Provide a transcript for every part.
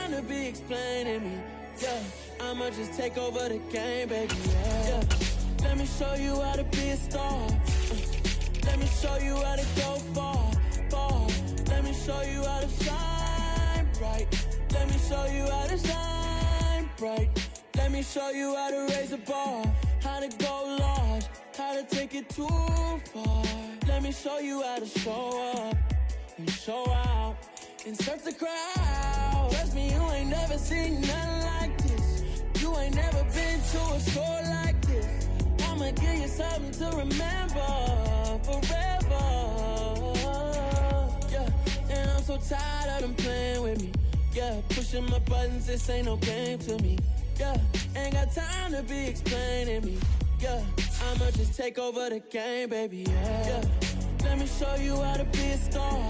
time to be explaining me. Yeah, I'ma just take over the game, baby. Yeah. Let me show you how to be a star. Let me show you how to go far, far. Let me show you how to shine bright. Let me show you how to shine bright. Let me show you how to raise a bar, how to go large, how to take it too far. Let me show you how to show up and show out and surf the crowd. Trust me, you ain't never seen nothing like this. You ain't never been to a show like this. I'ma give you something to remember forever. Yeah, and I'm so tired of them playing with me. Yeah, pushing my buttons, this ain't no game to me. Yeah, ain't got time to be explaining me. Yeah, I'ma just take over the game, baby. Yeah, let me show you how to be a star.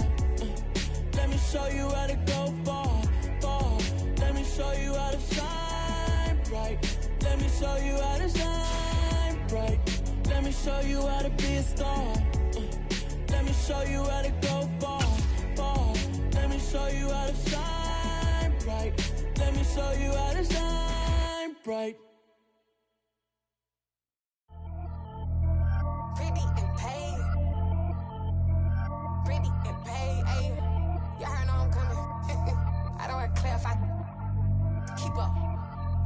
Let me show you how to go far, far. Let me show you how to shine bright. Let me show you how to shine bright. Let me show you how to be a star. Let me show you how to go far, far. Let me show you how to shine bright. Let me show you how to shine bright. Pretty and paid. Pretty and paid, ayy. Y'all heard I'm coming. I don't want to clarify. Keep up.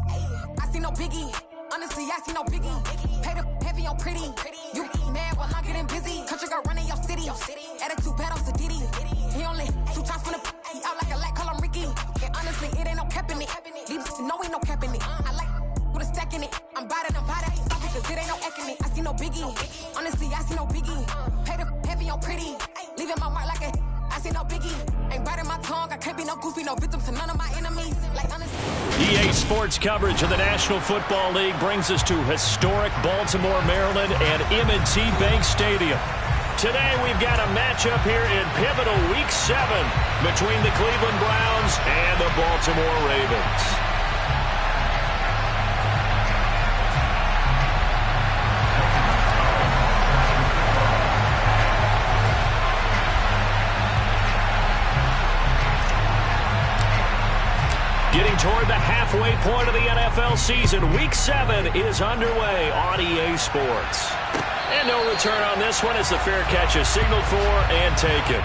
Ayy. I see no biggie. Honestly, I see no biggie. Pay the heavy on pretty. You mad while I'm getting busy. Country girl running your city. Attitude bad on Sadiddy. He only 2 times from the he out like a light, call him Ricky. And honestly, it ain't no cap in it. These know ain't no cap in it. I like with a stack in it. I'm body, stop it, cause it ain't no eck in it. I see no biggie. Honestly, I see no biggie. Pay the heavy on pretty. Leaving my mark like a I see no biggie. Ain't biting my tongue. I can't be no goofy, no victim to none of my enemies. Like honestly. EA Sports coverage of the National Football League brings us to historic Baltimore, Maryland, and M&T Bank Stadium. Today we've got a matchup here in pivotal Week 7 between the Cleveland Browns and the Baltimore Ravens. Getting toward the halfway point of the NFL season, Week 7 is underway on EA Sports. And no return on this one as the fair catch is signaled for and taken.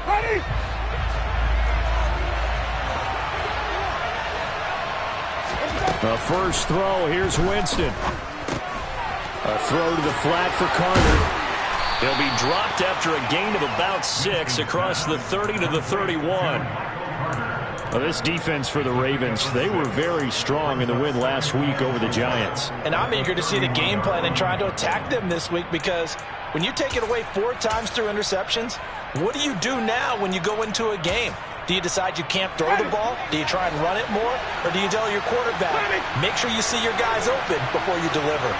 Ready? The first throw, here's Winston. A throw to the flat for Carter. He'll be dropped after a gain of about 6 across the 30 to the 31. Well, this defense for the Ravens, they were very strong in the win last week over the Giants. And I'm eager to see the game plan and trying to attack them this week because when you take it away 4 times through interceptions, what do you do now when you go into a game? Do you decide you can't throw the ball? Do you try and run it more? Or do you tell your quarterback, make sure you see your guys open before you deliver?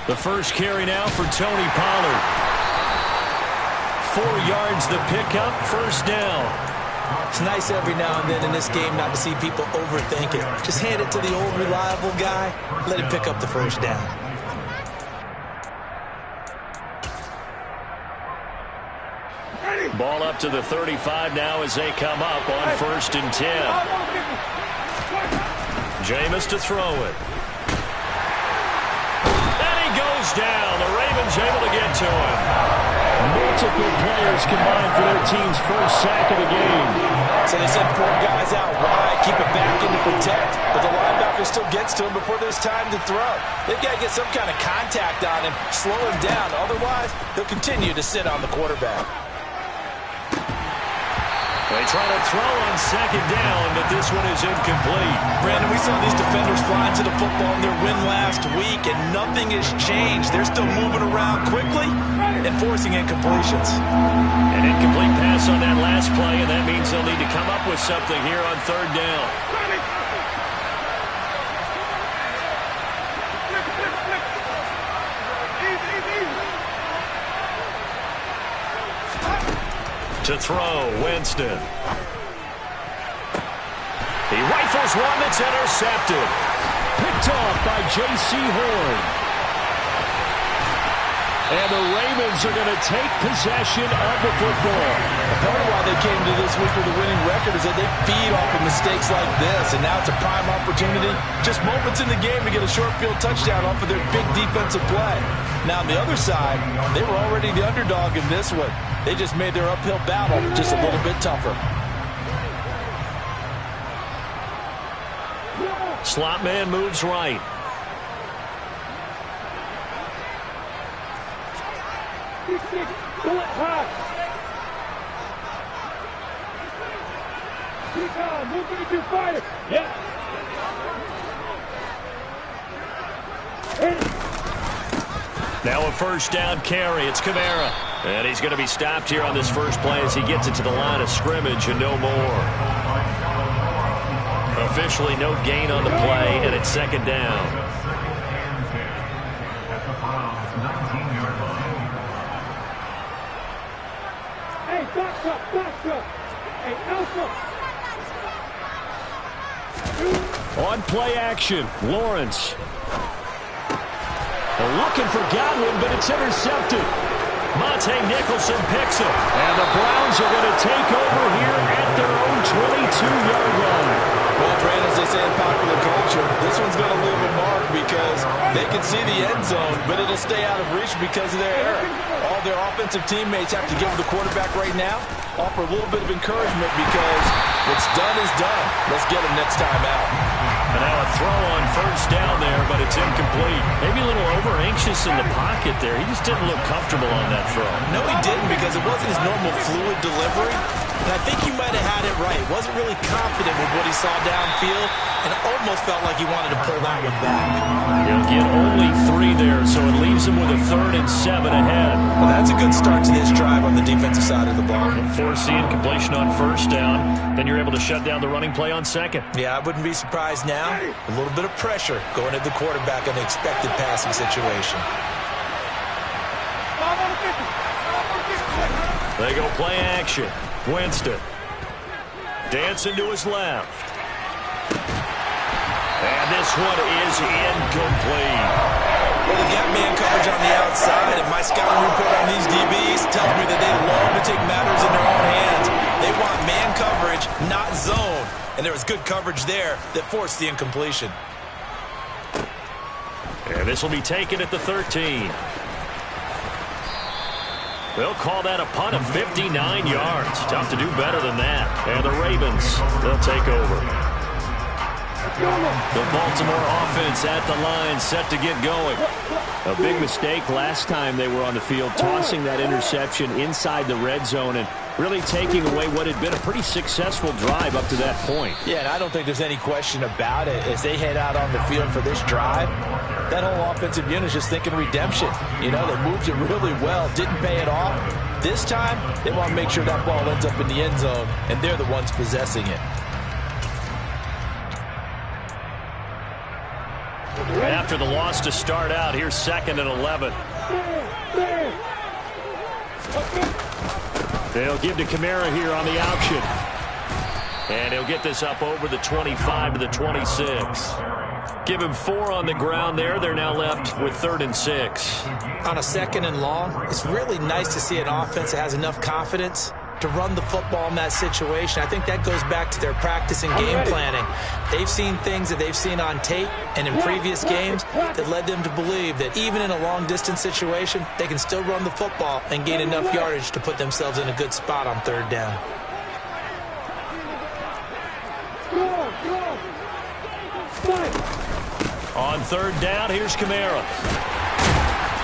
The first carry now for Tony Pollard. 4 yards the pickup, first down. It's nice every now and then in this game not to see people overthink it. Just hand it to the old reliable guy, let him pick up the first down. Ball up to the 35 now as they come up on 1st and 10. Jameis to throw it. And he goes down. The Ravens able to get to him. Multiple players combined for their team's first sack of the game. So they send 4 guys out wide, keep it back in to protect, but the linebacker still gets to him before there's time to throw. They've got to get some kind of contact on him, slow him down. Otherwise, he'll continue to sit on the quarterback. They try to throw on 2nd down, but this one is incomplete. Brandon, we saw these defenders flying to the football in their win last week, and nothing has changed. They're still moving around quickly and forcing incompletions. An incomplete pass on that last play, and that means they'll need to come up with something here on 3rd down. To throw, Winston. He rifles one that's intercepted. Picked off by J.C. Horn. And the Ravens are going to take possession of the football. Part of why they came to this week with a winning record is that they feed off of mistakes like this. And now it's a prime opportunity, just moments in the game, to get a short field touchdown off of their big defensive play. Now on the other side, they were already the underdog in this one. They just made their uphill battle just a little bit tougher. Slot man moves right. Now a first down carry. It's Kamara. And he's going to be stopped here on this first play as he gets it to the line of scrimmage and no more. Officially no gain on the play, and it's second down. On play action, Lawrence. They're looking for Godwin, but it's intercepted. Monte Nicholson picks it. And the Browns are going to take over here at their own 22-yard line. Well, Brand, as they say in popular culture, this one's going to leave a mark because they can see the end zone, but it'll stay out of reach because of their error. All their offensive teammates have to give the quarterback right now, offer a little bit of encouragement because what's done is done. Let's get him next time out. And now a throw on first down there, but it's incomplete. Maybe a little over-anxious in the pocket there. He just didn't look comfortable on that throw. No, he didn't, because it wasn't his normal fluid delivery. And I think he might have had it right. Wasn't really confident with what he saw downfield and almost felt like he wanted to pull that one back. He'll get only 3 there, so it leaves him with a 3rd and 7 ahead. Well, that's a good start to this drive on the defensive side of the ball. Force the incompletion on first down, then you're able to shut down the running play on second. Yeah, I wouldn't be surprised now. A little bit of pressure going at the quarterback in the expected passing situation. They go play action. Winston. Dancing to his left. And this one is incomplete. Well, they got man coverage on the outside, and my scouting report on these DBs tells me that they love to take matters in their own hands. They want man coverage, not zone. And there was good coverage there that forced the incompletion. And this will be taken at the 13. They'll call that a punt of 59 yards. Tough to do better than that. And the Ravens, they'll take over. The Baltimore offense at the line, set to get going. A big mistake last time they were on the field, tossing that interception inside the red zone and really taking away what had been a pretty successful drive up to that point. Yeah, and I don't think there's any question about it. As they head out on the field for this drive, that whole offensive unit is just thinking redemption. You know, they moved it really well, didn't pay it off. This time, they want to make sure that ball ends up in the end zone, and they're the ones possessing it. After the loss to start out, here's 2nd and 11. They'll give to Kamara here on the option. And he'll get this up over the 25 to the 26. Give him 4 on the ground there. They're now left with 3rd and 6. On a 2nd and long, it's really nice to see an offense that has enough confidence to run the football in that situation. I think that goes back to their practice and game planning. They've seen things that they've seen on tape and in previous games that led them to believe that even in a long-distance situation, they can still run the football and gain enough yardage to put themselves in a good spot on 3rd down. On 3rd down, here's Kamara.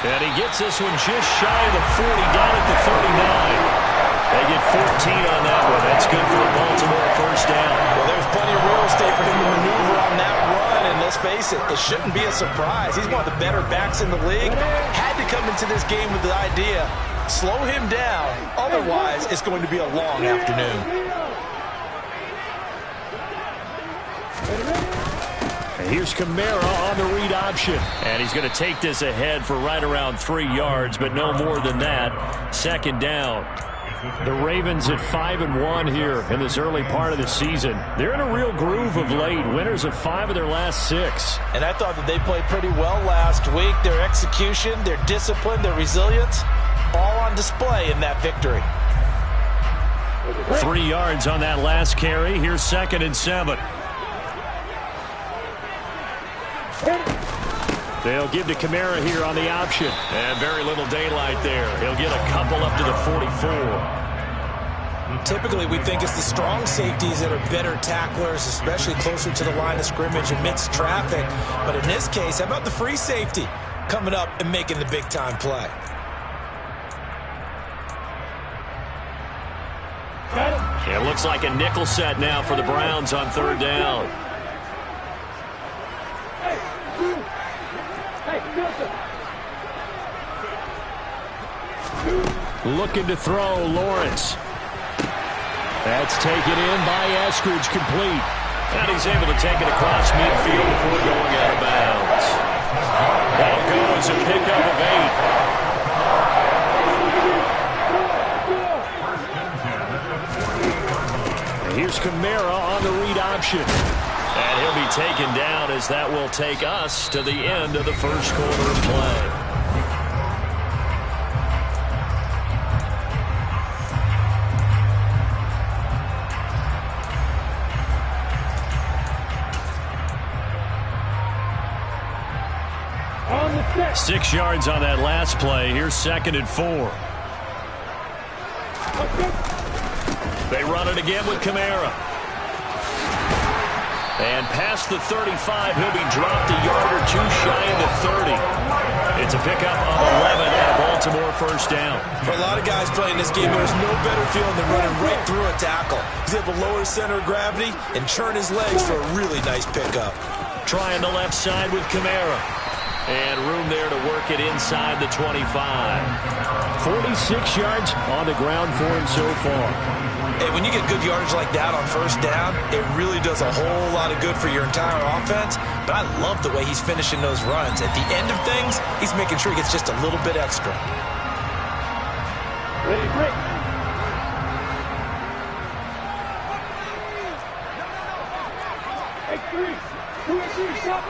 And he gets this one just shy of the 40, down at the 39. They get 14 on that one. That's good for the Baltimore first down. Well, there's plenty of real estate for him to maneuver on that run, and let's face it, it shouldn't be a surprise. He's one of the better backs in the league. Had to come into this game with the idea, slow him down, otherwise it's going to be a long afternoon. And here's Kamara on the read option. And he's going to take this ahead for right around 3 yards, but no more than that. 2nd down. The Ravens at 5-1 here in this early part of the season. They're in a real groove of late. Winners of 5 of their last 6. And I thought that they played pretty well last week. Their execution, their discipline, their resilience, all on display in that victory. 3 yards on that last carry. Here's 2nd and 7. They'll give to Kamara here on the option. And very little daylight there. He'll get a couple up to the 44. Typically, we think it's the strong safeties that are better tacklers, especially closer to the line of scrimmage amidst traffic. But in this case, how about the free safety coming up and making the big-time play? It looks like a nickel set now for the Browns on 3rd down. Looking to throw, Lawrence. That's taken in by Eskridge, complete. And he's able to take it across midfield before going out of bounds. That'll go as a pickup of 8. Here's Kamara on the read option. And he'll be taken down as that will take us to the end of the first quarter of play. On the set. 6 yards on that last play. Here's 2nd and 4. They run it again with Kamara. And past the 35, he'll be dropped a yard or 2 shy of the 30. It's a pickup of 11 and a Baltimore 1st down. For a lot of guys playing this game, there's no better feeling than running right through a tackle. He's able to lower his center of gravity and churn his legs for a really nice pickup. Trying the left side with Kamara. And room there to work it inside the 25. 46 yards on the ground for him so far. And when you get good yardage like that on 1st down, it really does a whole lot of good for your entire offense. But I love the way he's finishing those runs. At the end of things, he's making sure he gets just a little bit extra. Ready, break. Hey, 3, 2, 3, stop.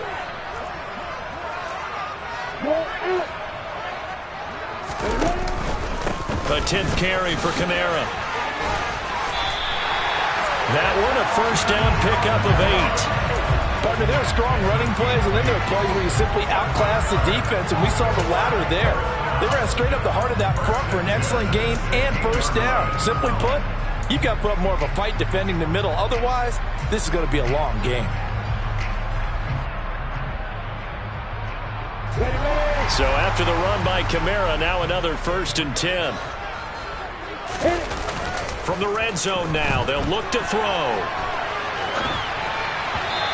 The 10th carry for Kamara. That one a 1st down pickup of 8. Partner, there are strong running plays, and then there are plays where you simply outclass the defense, and we saw the latter there. They ran straight up the heart of that front for an excellent gain and 1st down. Simply put, you've got to put up more of a fight defending the middle. Otherwise, this is going to be a long game. So after the run by Kamara, now another 1st and 10. From the red zone now, they'll look to throw.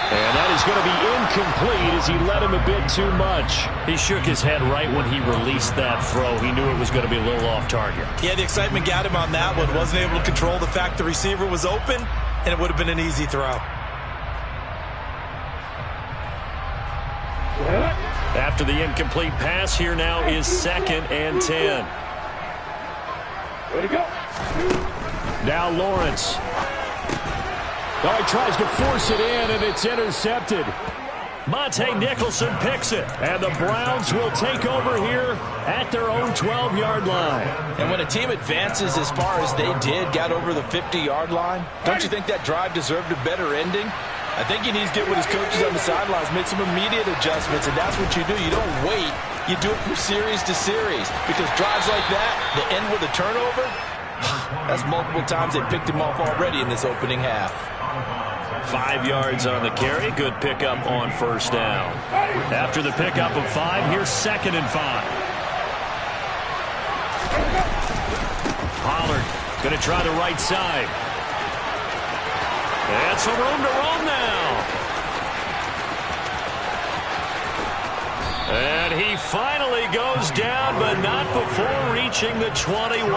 And that is going to be incomplete as he led him a bit too much. He shook his head right when he released that throw. He knew it was going to be a little off target. Yeah, the excitement got him on that one. Wasn't able to control the fact the receiver was open, and it would have been an easy throw. After the incomplete pass, here now is 2nd and 10. Way to go. Now Lawrence. Oh, he tries to force it in, and it's intercepted. Monte Nicholson picks it, and the Browns will take over here at their own 12-yard line. And when a team advances as far as they did, got over the 50-yard line, don't you think that drive deserved a better ending? I think he needs to get with his coaches on the sidelines, make some immediate adjustments, and that's what you do. You don't wait. You do it from series to series, because drives like that, that end with a turnover, that's multiple times they picked him off already in this opening half. 5 yards on the carry. Good pickup on 1st down. After the pickup of 5, here's 2nd and 5. Pollard going to try the right side. And some room to roam now. And he finally goes down, but not before reaching the 21.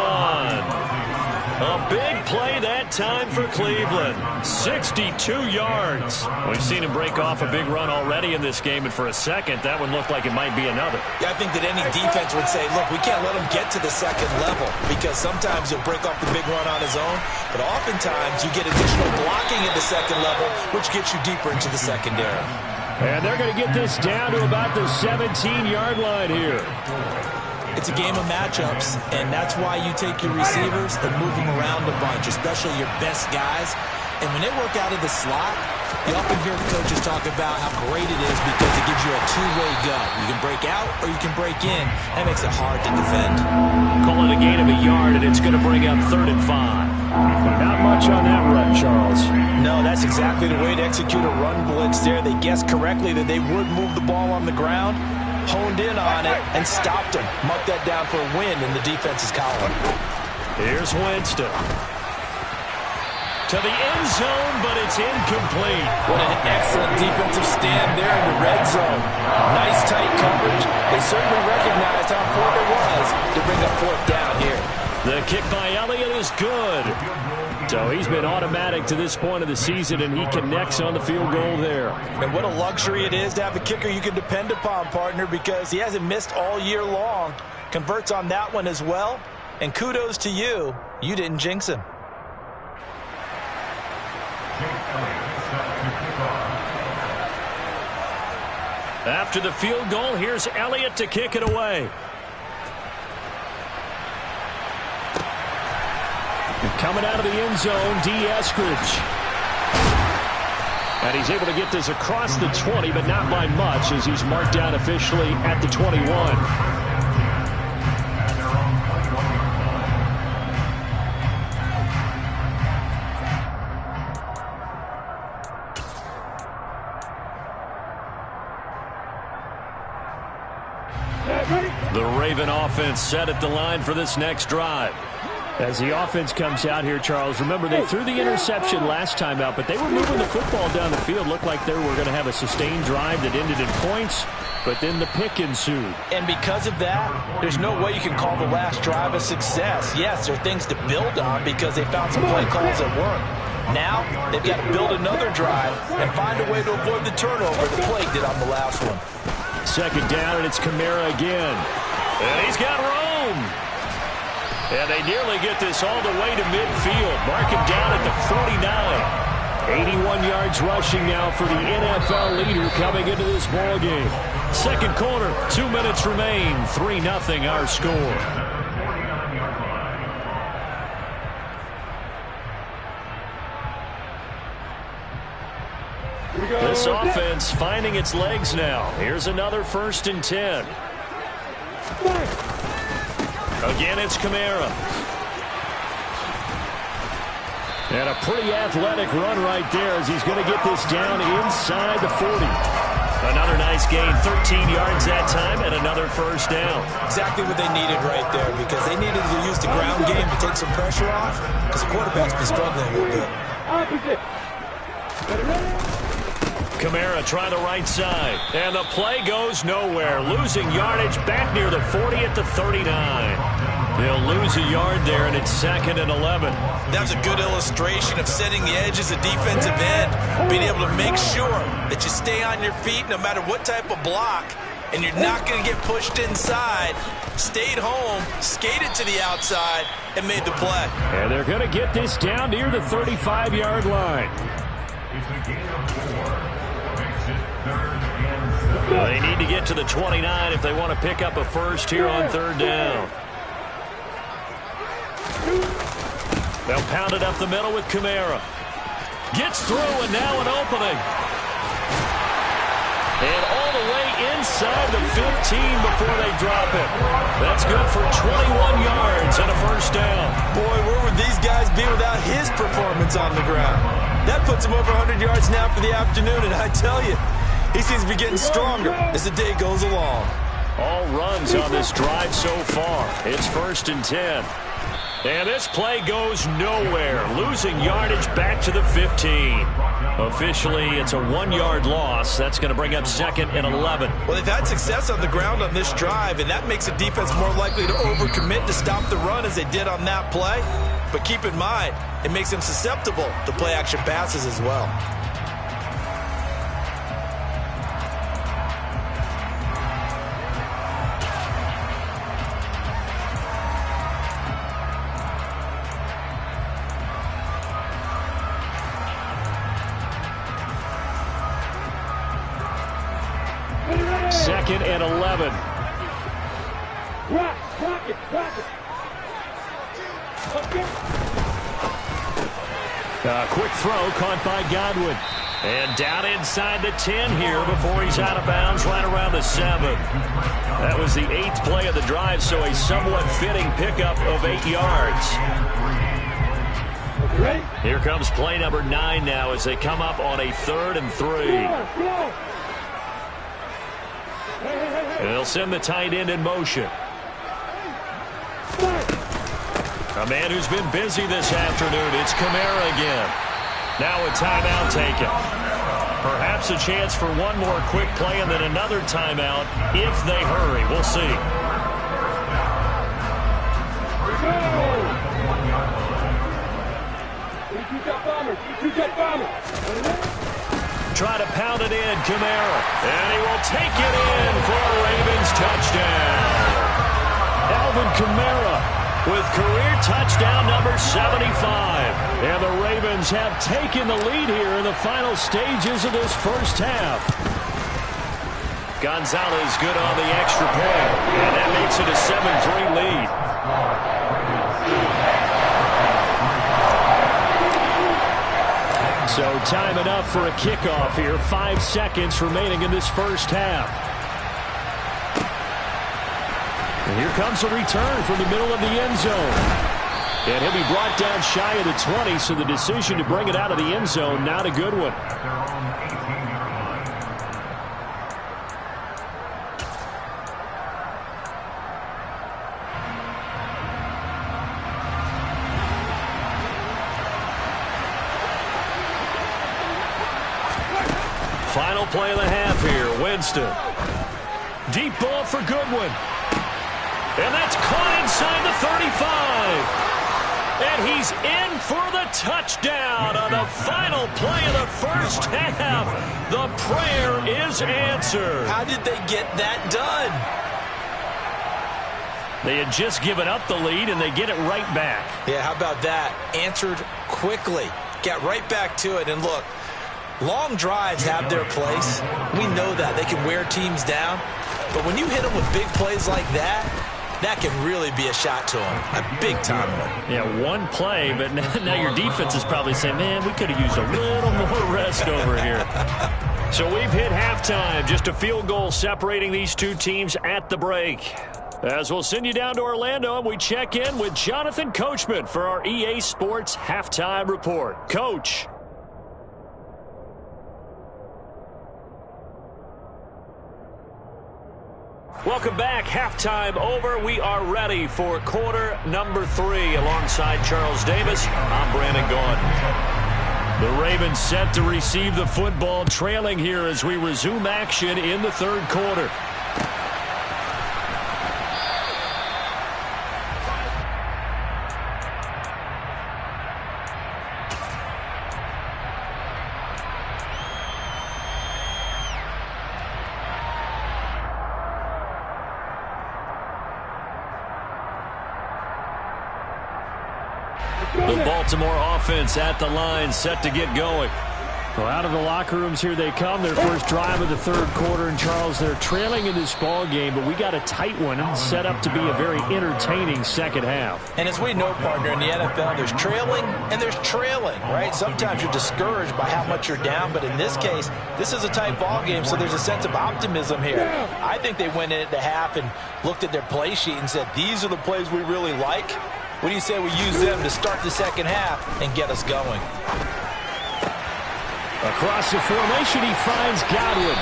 A big play that time for Cleveland. 62 yards. We've seen him break off a big run already in this game, and for a second, that one looked like it might be another. Yeah, I think that any defense would say, look, we can't let him get to the second level because sometimes he'll break off the big run on his own, but oftentimes you get additional blocking at the second level, which gets you deeper into the secondary. And they're going to get this down to about the 17-yard line here. It's a game of matchups, and that's why you take your receivers and move them around a bunch, especially your best guys. And when they work out of the slot, you often hear coaches talk about how great it is because it gives you a two-way go. You can break out or you can break in. That makes it hard to defend. Calling a gain of a yard, and it's going to bring up 3rd and 5. Not much on that run, Charles. No, that's exactly the way to execute a run blitz there. They guessed correctly that they would move the ball on the ground, honed in on it, and stopped him. Mark that down for a win in the defense's column. Here's Winston. To the end zone, but it's incomplete. What an excellent defensive stand there in the red zone. Nice tight coverage. They certainly recognized how important it was to bring up 4th down here. The kick by Elliott is good. So he's been automatic to this point of the season, and he connects on the field goal there. And what a luxury it is to have a kicker you can depend upon, partner, because he hasn't missed all year long. Converts on that one as well. And kudos to you. You didn't jinx him. After the field goal, here's Elliott to kick it away. And coming out of the end zone, D. Eskridge. And he's able to get this across the 20, but not by much, as he's marked down officially at the 21. The Raven offense set at the line for this next drive. As the offense comes out here, Charles, remember they threw the interception last time out, but they were moving the football down the field. Looked like they were going to have a sustained drive that ended in points, but then the pick ensued. And because of that, there's no way you can call the last drive a success. Yes, there are things to build on because they found some play calls that work. Now, they've got to build another drive and find a way to avoid the turnover the Plague did on the last one. 2nd down, and it's Kamara again. And he's got room. And they nearly get this all the way to midfield. Mark him down at the 49. 81 yards rushing now for the NFL leader coming into this ball game. 2nd quarter, 2 minutes remain. 3-0 our score. This offense finding its legs now. Here's another 1st and 10. Again, it's Kamara. And a pretty athletic run right there as he's going to get this down inside the 40. Another nice gain, 13 yards that time, and another 1st down. Exactly what they needed right there because they needed to use the ground game to take some pressure off because the quarterback's been struggling a little bit. Kamara trying the right side, and the play goes nowhere. Losing yardage back near the 40 at the 39. They'll lose a yard there, and it's 2nd and 11. That was a good illustration of setting the edge as a defensive end, being able to make sure that you stay on your feet no matter what type of block, and you're not going to get pushed inside. Stayed home, skated to the outside, and made the play. And they're going to get this down near the 35-yard line. They need to get to the 29 if they want to pick up a 1st here on 3rd down. They'll pound it up the middle with Kamara. Gets through, and now an opening. And all the way inside the 15 before they drop it. That's good for 21 yards and a 1st down. Boy, where would these guys be without his performance on the ground? That puts him over 100 yards now for the afternoon, and I tell you, he seems to be getting stronger as the day goes along. All runs on this drive so far. It's 1st and 10. And this play goes nowhere. Losing yardage back to the 15. Officially, it's a 1-yard loss. That's going to bring up 2nd and 11. Well, they've had success on the ground on this drive, and that makes the defense more likely to overcommit to stop the run as they did on that play. But keep in mind, it makes him susceptible to play-action passes as well. Second and 11. Quick throw caught by Godwin. And down inside the 10 here before he's out of bounds right around the 7. That was the 8th play of the drive, so a somewhat fitting pickup of 8 yards. Here comes play number 9 now as they come up on a 3rd and 3. And they'll send the tight end in motion. A man who's been busy this afternoon. It's Kamara again. Now a timeout taken. Perhaps a chance for one more quick play and then another timeout if they hurry. We'll see. Try to pound it in, Kamara. And he will take it in for a Ravens touchdown. Alvin Kamara with career touchdown number 75. And the Ravens have taken the lead here in the final stages of this first half. Gonzalez good on the extra point. And that makes it a 7-3 lead. So time enough for a kickoff here. 5 seconds remaining in this first half. And here comes a return from the middle of the end zone. And he'll be brought down shy of the 20, so the decision to bring it out of the end zone, not a good one. Final play of the half here. Winston. Deep ball for Goodwin. And that's caught inside the 35. And he's in for the touchdown on the final play of the first half. The prayer is answered. How did they get that done? They had just given up the lead, and they get it right back. Yeah, how about that? Answered quickly. Got right back to it. And look, long drives have their place. We know that. They can wear teams down. But when you hit them with big plays like that, that can really be a shot to them. A big-time one. Yeah, one play, but now your defense is probably saying, man, we could have used a little more rest over here. So we've hit halftime. Just a field goal separating these two teams at the break. As we'll send you down to Orlando, and we check in with Jonathan Coachman for our EA Sports Halftime Report. Coach. Welcome back. Halftime over. We are ready for quarter number 3. Alongside Charles Davis, I'm Brandon Gaudin. The Ravens set to receive the football, trailing here as we resume action in the third quarter. The Baltimore offense at the line, set to get going. Well, out of the locker rooms here they come. Their first drive of the third quarter. And, Charles, they're trailing in this ball game, but we got a tight one set up to be a very entertaining second half. And as we know, partner, in the NFL, there's trailing and there's trailing, right? Sometimes you're discouraged by how much you're down, but in this case, this is a tight ball game, so there's a sense of optimism here. I think they went in at the half and looked at their play sheet and said, these are the plays we really like. What do you say we use them to start the second half and get us going? Across the formation, he finds Godwin.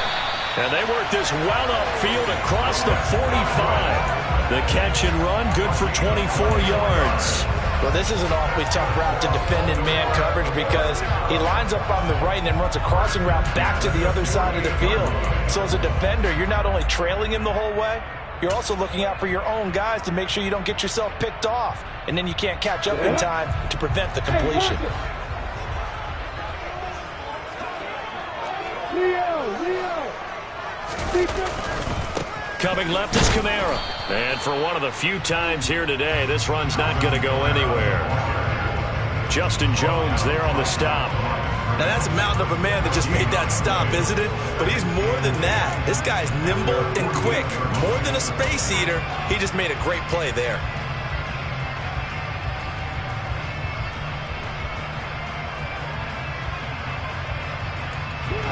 And they work this well upfield across the 45. The catch and run, good for 24 yards. Well, this is an awfully tough route to defend in man coverage because he lines up on the right and then runs a crossing route back to the other side of the field. So as a defender, you're not only trailing him the whole way, you're also looking out for your own guys to make sure you don't get yourself picked off. And then you can't catch up in time to prevent the completion. Coming left is Kamara. And for one of the few times here today, this run's not going to go anywhere. Justin Jones there on the stop. Now that's a mountain of a man that just made that stop, isn't it? But he's more than that. This guy's nimble and quick. More than a space eater, he just made a great play there.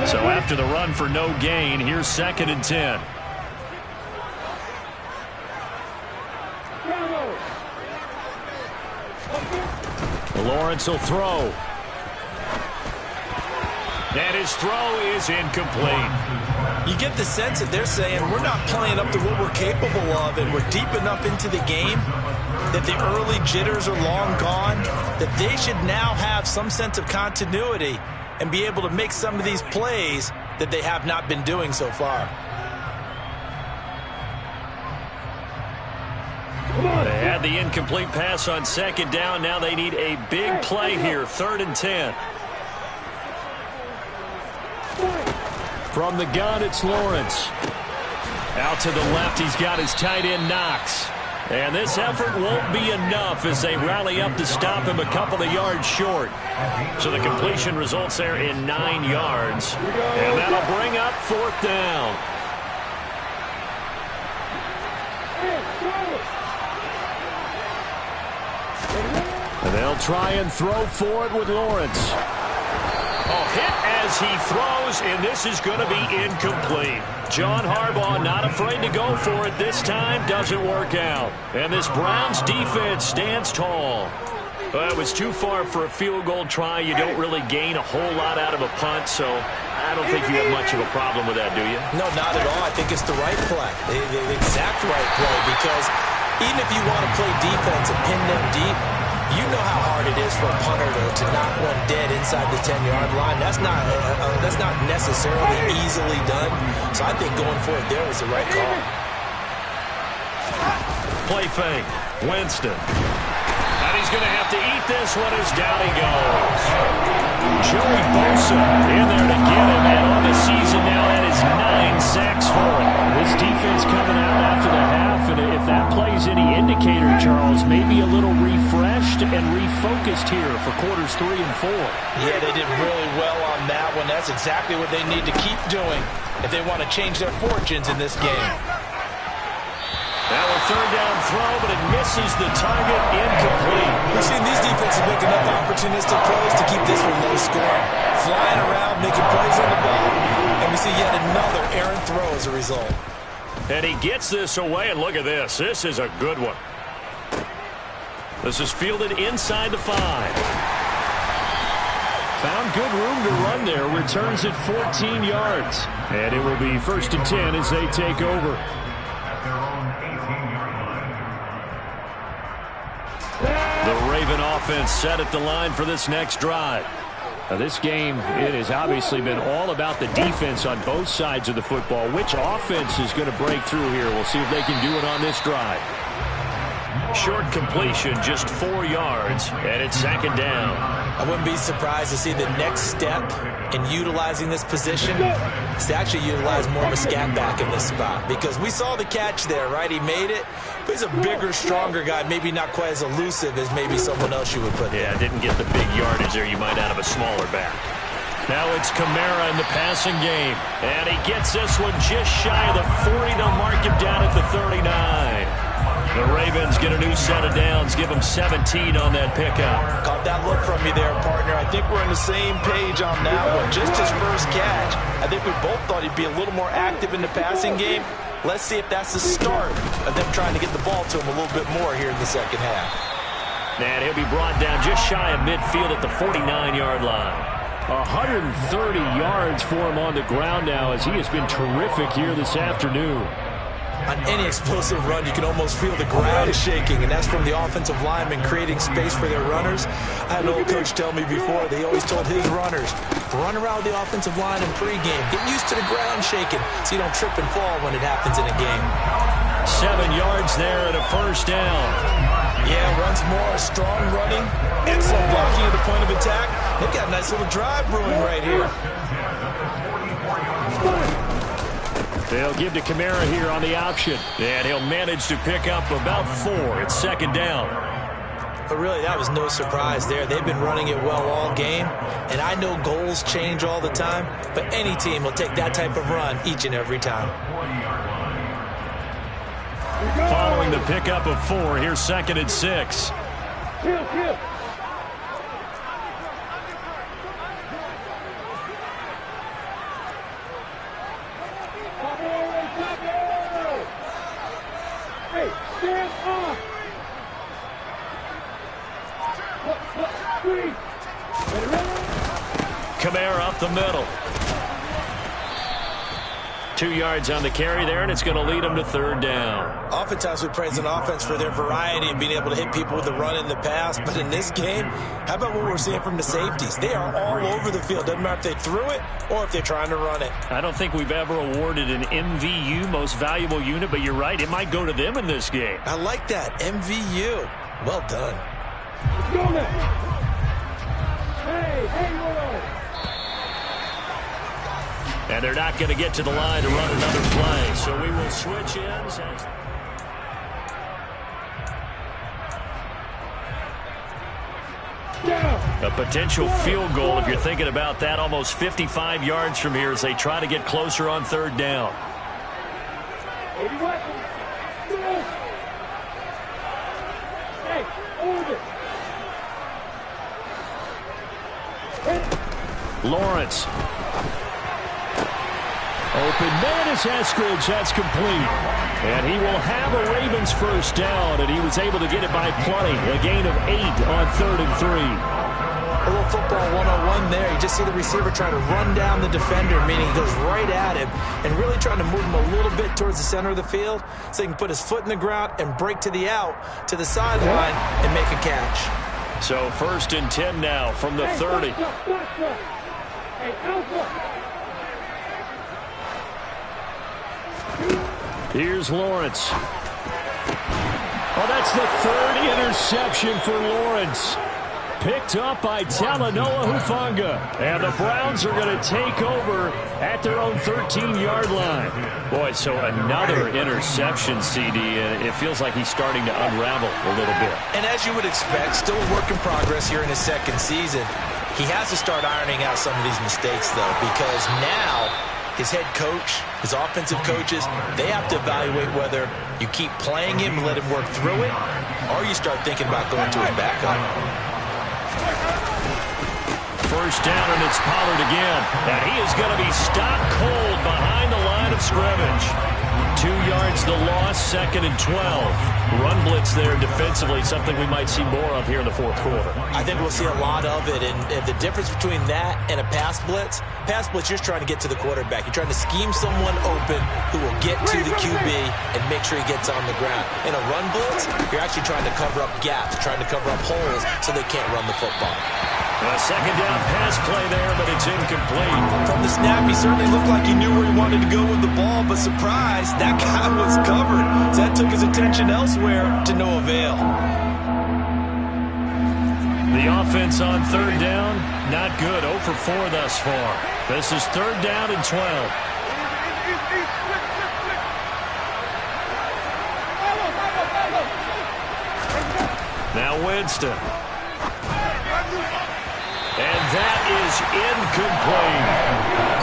So after the run for no gain, here's 2nd and 10. Lawrence will throw. And his throw is incomplete. You get the sense that they're saying we're not playing up to what we're capable of, and we're deep enough into the game that the early jitters are long gone, that they should now have some sense of continuity and be able to make some of these plays that they have not been doing so far. They had the incomplete pass on 2nd down. Now they need a big play here. 3rd and 10. From the gun, it's Lawrence. Out to the left, he's got his tight end Knox. And this effort won't be enough as they rally up to stop him a couple of yards short. So the completion results there in 9 yards. And that'll bring up 4th down. And they'll try and throw for it with Lawrence. Hit as he throws, and this is going to be incomplete. John Harbaugh not afraid to go for it this time. Doesn't work out. And this Browns defense stands tall. Well, it was too far for a field goal try. You don't really gain a whole lot out of a punt, so I don't think you have much of a problem with that, do you? No, not at all. I think it's the right play, the exact right play, because even if you want to play defense and pin them deep, you know how hard it is for a punter to knock one dead inside the 10-yard line. That's not necessarily easily done. So I think going for it there was the right call. Play fake. Winston. And he's going to have to eat this one as down he goes. Joey Bosa in there to get him. And on the season now, that is 9 sacks for him. This defense coming out after the half, and if that plays any indicator, Charles, maybe a little refreshed and refocused here for quarters 3 and 4. Yeah, they did really well on that one. That's exactly what they need to keep doing if they want to change their fortunes in this game. Now a 3rd down throw, but it misses the target, incomplete. We've seen these defenses make enough opportunistic plays to keep this one low scoring. Flying around, making plays on the ball, and we see yet another errant throw as a result. And he gets this away, and look at this. This is a good one. This is fielded inside the 5. Found good room to run there. Returns it 14 yards. And it will be 1st and 10 as they take over. The Raven offense set at the line for this next drive. Now this game, it has obviously been all about the defense on both sides of the football. Which offense is going to break through here? We'll see if they can do it on this drive. Short completion, just 4 yards, and it's 2nd down. I wouldn't be surprised to see the next step in utilizing this position is to actually utilize more of a scat back in this spot, because we saw the catch there, right? He made it, but he's a bigger, stronger guy, maybe not quite as elusive as maybe someone else you would put there. Yeah, didn't get the big yardage there you might out of a smaller back. Now it's Kamara in the passing game, and he gets this one just shy of the 40. They'll mark him down at the 39. The Ravens get a new set of downs, give them 17 on that pickup. Caught that look from you there, partner. I think we're on the same page on that one. Just his first catch. I think we both thought he'd be a little more active in the passing game. Let's see if that's the start of them trying to get the ball to him a little bit more here in the second half. And he'll be brought down just shy of midfield at the 49-yard line. 130 yards for him on the ground now, as he has been terrific here this afternoon. On any explosive run, you can almost feel the ground shaking, and that's from the offensive linemen creating space for their runners. I had an old coach tell me before, they always told his runners, run around the offensive line in pregame. Get used to the ground shaking so you don't trip and fall when it happens in a game. 7 yards there and a first down. Yeah, runs more, strong running, excellent blocking at the point of attack. They've got a nice little drive brewing right here. They'll give to Kamara here on the option, and he'll manage to pick up about 4. It's second down. But really, that was no surprise there. They've been running it well all game, and I know goals change all the time, but any team will take that type of run each and every time. Following the pickup of 4, here's 2nd and 6. Kamara up the middle. 2 yards on the carry there, and it's going to lead them to 3rd down. Oftentimes we praise an offense for their variety and being able to hit people with the run in the pass. But in this game, how about what we're seeing from the safeties? They are all over the field. Doesn't matter if they threw it or if they're trying to run it. I don't think we've ever awarded an MVU, most valuable unit, but you're right. It might go to them in this game. I like that. MVU. Well done. Let's go, man. Hey, And they're not going to get to the line to run another play. So we will switch ends. A potential field goal, if you're thinking about that, almost 55 yards from here as they try to get closer on 3rd down. Lawrence. Open man is Eskridge. That's complete. And he will have a Ravens first down, and he was able to get it by plenty. A gain of 8 on 3rd and 3. A little football 101 there. You just see the receiver trying to run down the defender, meaning he goes right at him and really trying to move him a little bit towards the center of the field so he can put his foot in the ground and break to the out, to the sideline, and make a catch. So 1st and 10 now from the 30. Here's Lawrence. Oh, that's the 3rd interception for Lawrence. Picked up by Talanoa Hufanga. And the Browns are going to take over at their own 13-yard line. Boy, so another interception, CD, and it feels like he's starting to unravel a little bit. And as you would expect, still a work in progress here in his 2nd season. He has to start ironing out some of these mistakes, though, because now his head coach, his offensive coaches, they have to evaluate whether you keep playing him and let him work through it, or you start thinking about going to his backup. First down, and it's Pollard again. And he is going to be stopped cold behind the line of scrimmage. 2 yards the loss, 2nd and 12. Run blitz there defensively, something we might see more of here in the 4th quarter. I think we'll see a lot of it, and the difference between that and a pass blitz, you're just trying to get to the quarterback. You're trying to scheme someone open who will get to the QB and make sure he gets on the ground. In a run blitz, you're actually trying to cover up gaps, trying to cover up holes so they can't run the football. A 2nd down pass play there, but it's incomplete. From the snap, he certainly looked like he knew where he wanted to go with the ball, but surprise, that guy was covered. So that took his attention elsewhere to no avail. The offense on 3rd down, not good. 0 for 4 thus far. This is 3rd down and 12. Now Winston. And that is incomplete.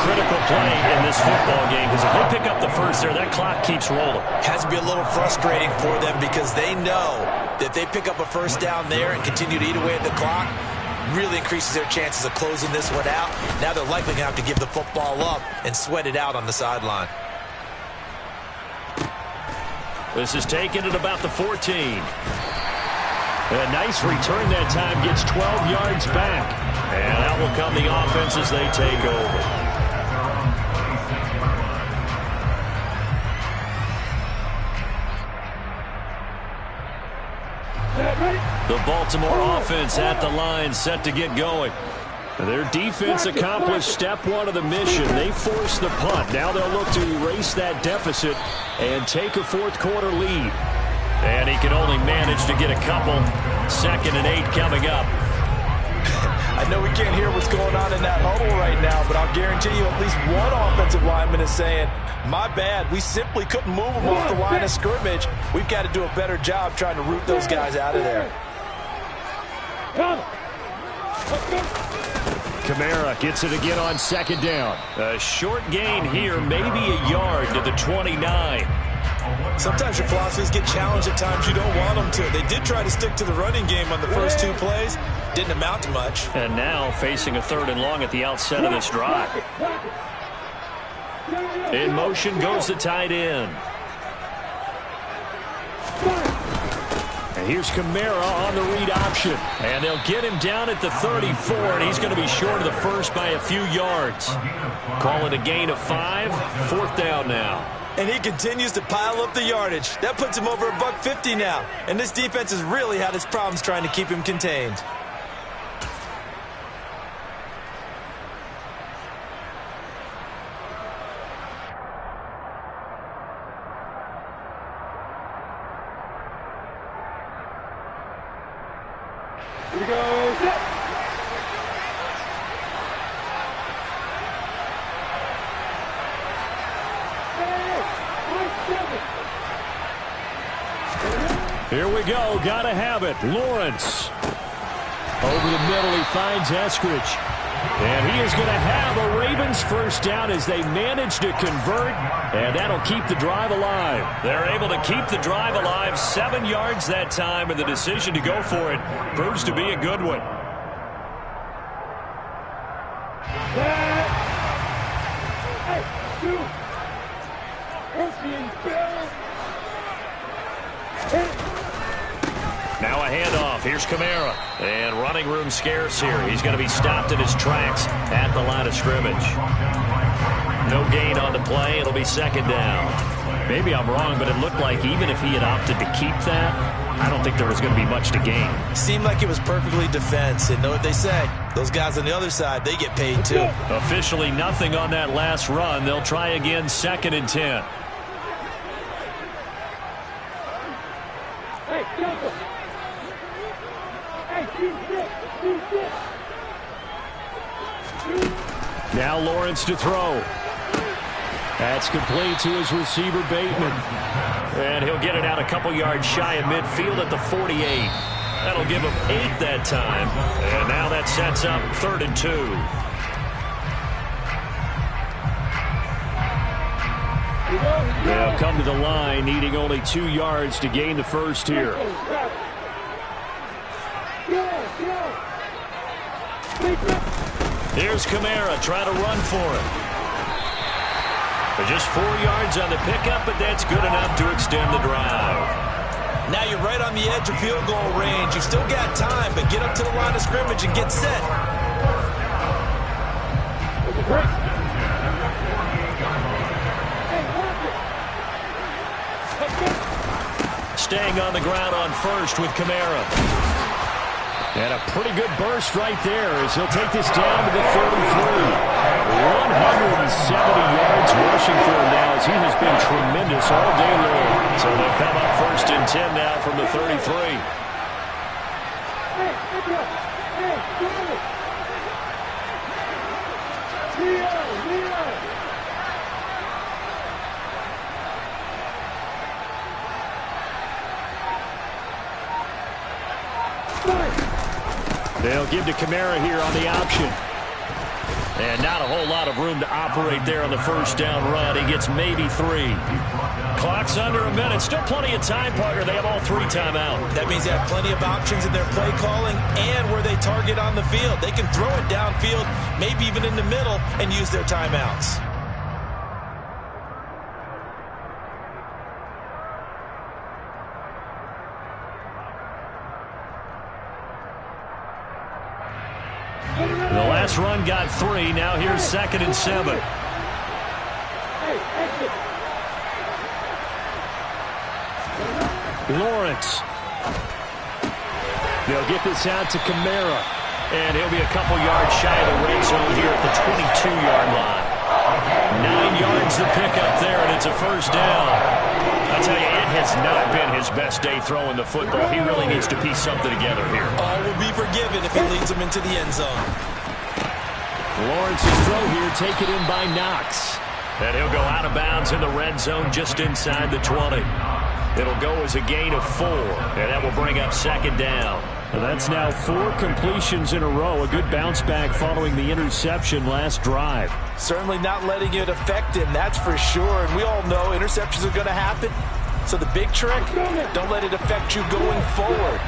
Critical play in this football game because if they pick up the first there, that clock keeps rolling. Has to be a little frustrating for them because they know that they pick up a first down there and continue to eat away at the clock, really increases their chances of closing this one out. Now they're likely going to have to give the football up and sweat it out on the sideline. This is taken at about the 14. A nice return that time, gets 12 yards back. And out will come the offense as they take over. The Baltimore offense at the line, set to get going. Their defense accomplished step one of the mission. They forced the punt. Now they'll look to erase that deficit and take a fourth-quarter lead. And he can only manage to get a couple. 2nd and 8 coming up. I know we can't hear what's going on in that huddle right now, but I'll guarantee you at least one offensive lineman is saying, my bad, we simply couldn't move them off the line of scrimmage. We've got to do a better job trying to root those guys out of there. Kamara gets it again on 2nd down. A short gain here, maybe a yard to the 29. Sometimes your philosophies get challenged at times you don't want them to. They did try to stick to the running game on the first 2 plays. Didn't amount to much. And now facing a 3rd and long at the outset of this drive. In motion goes the tight end. And here's Kamara on the read option. And they'll get him down at the 34, and he's going to be short of the first by a few yards. Call it a gain of 5. 4th down now. And he continues to pile up the yardage. That puts him over $150 now. And this defense has really had its problems trying to keep him contained. Here we go. Set. Here we go. Gotta have it. Lawrence. Over the middle, he finds Eskridge. And he is going to have a Ravens first down as they manage to convert. And that'll keep the drive alive. They're able to keep the drive alive. 7 yards that time, and the decision to go for it proves to be a good one. Now a handoff. Here's Kamara. And running room scarce here. He's going to be stopped in his tracks at the line of scrimmage. No gain on the play. It'll be 2nd down. Maybe I'm wrong, but it looked like even if he had opted to keep that, I don't think there was going to be much to gain. Seemed like it was perfectly defense. And know what they say? Those guys on the other side, they get paid too. Officially nothing on that last run. They'll try again 2nd and 10. Now Lawrence to throw. That's complete to his receiver, Bateman. And he'll get it out a couple yards shy of midfield at the 48. That'll give him 8 that time. And now that sets up 3rd and 2. They'll come to the line, needing only 2 yards to gain the first here. Here's Kamara trying to run for it. But just 4 yards on the pickup, but that's good enough to extend the drive. Now you're right on the edge of field goal range. You've still got time, but get up to the line of scrimmage and get set. Staying on the ground on first with Kamara. And a pretty good burst right there as he'll take this down to the 33. 170 yards rushing for him now as he has been tremendous all day long. So they'll come up 1st and 10 now from the 33. They'll give to Kamara here on the option. And not a whole lot of room to operate there on the first down run. He gets maybe 3. Clock's under a minute. Still plenty of time, partner. They have all 3 timeout. That means they have plenty of options in their play calling and where they target on the field. They can throw it downfield, maybe even in the middle, and use their timeouts. The last run got 3. Now here's 2nd and 7. Lawrence. They'll get this out to Kamara. And he'll be a couple yards shy of the red zone here at the 22-yard line. 9 yards to pick up there, and it's a first down. I tell you, it has not been his best day throwing the football. He really needs to piece something together here. All will be forgiven if he leads them into the end zone. Lawrence's throw here taken in by Knox. And he'll go out of bounds in the red zone just inside the 20. It'll go as a gain of 4, and that will bring up second down. Well, that's now 4 completions in a row. A good bounce back following the interception last drive. Certainly not letting it affect him, that's for sure. And we all know interceptions are going to happen. So the big trick, don't let it affect you going forward.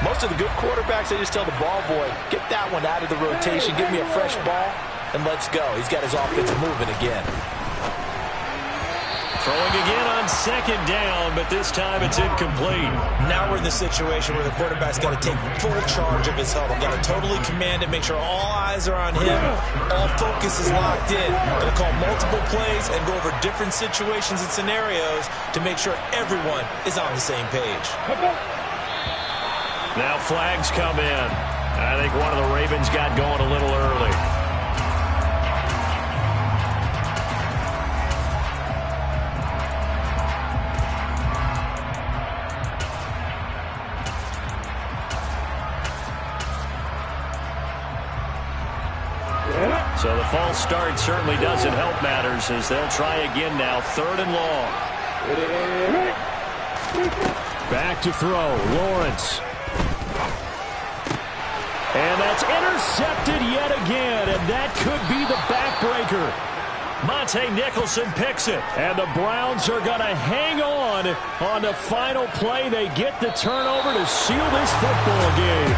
Most of the good quarterbacks, they just tell the ball boy, get that one out of the rotation, give me a fresh ball, and let's go. He's got his offense moving again. Throwing again on second down, but this time it's incomplete. Now we're in the situation where the quarterback's got to take full charge of his huddle. Got to totally command it, make sure all eyes are on him. All focus is locked in. Going to call multiple plays and go over different situations and scenarios to make sure everyone is on the same page. Now flags come in. I think one of the Ravens got going a little early. So the false start certainly doesn't help matters as they'll try again now. 3rd and long. Back to throw. Lawrence. And that's intercepted yet again, and that could be the backbreaker. Monte Nicholson picks it, and the Browns are going to hang on the final play. They get the turnover to seal this football game.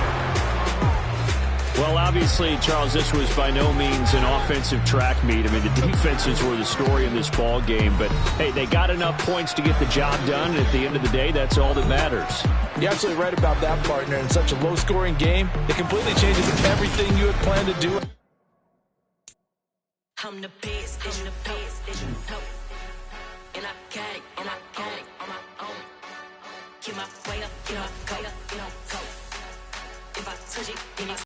Well, obviously, Charles, this was by no means an offensive track meet. I mean, the defenses were the story in this ball game. But, hey, they got enough points to get the job done. And at the end of the day, that's all that matters. You're absolutely right about that, partner. In such a low-scoring game, it completely changes everything you had planned to do. I'm the best, I'm the best, and I can't, on my own. Keep my way up, you know, go. If I touch it, then it's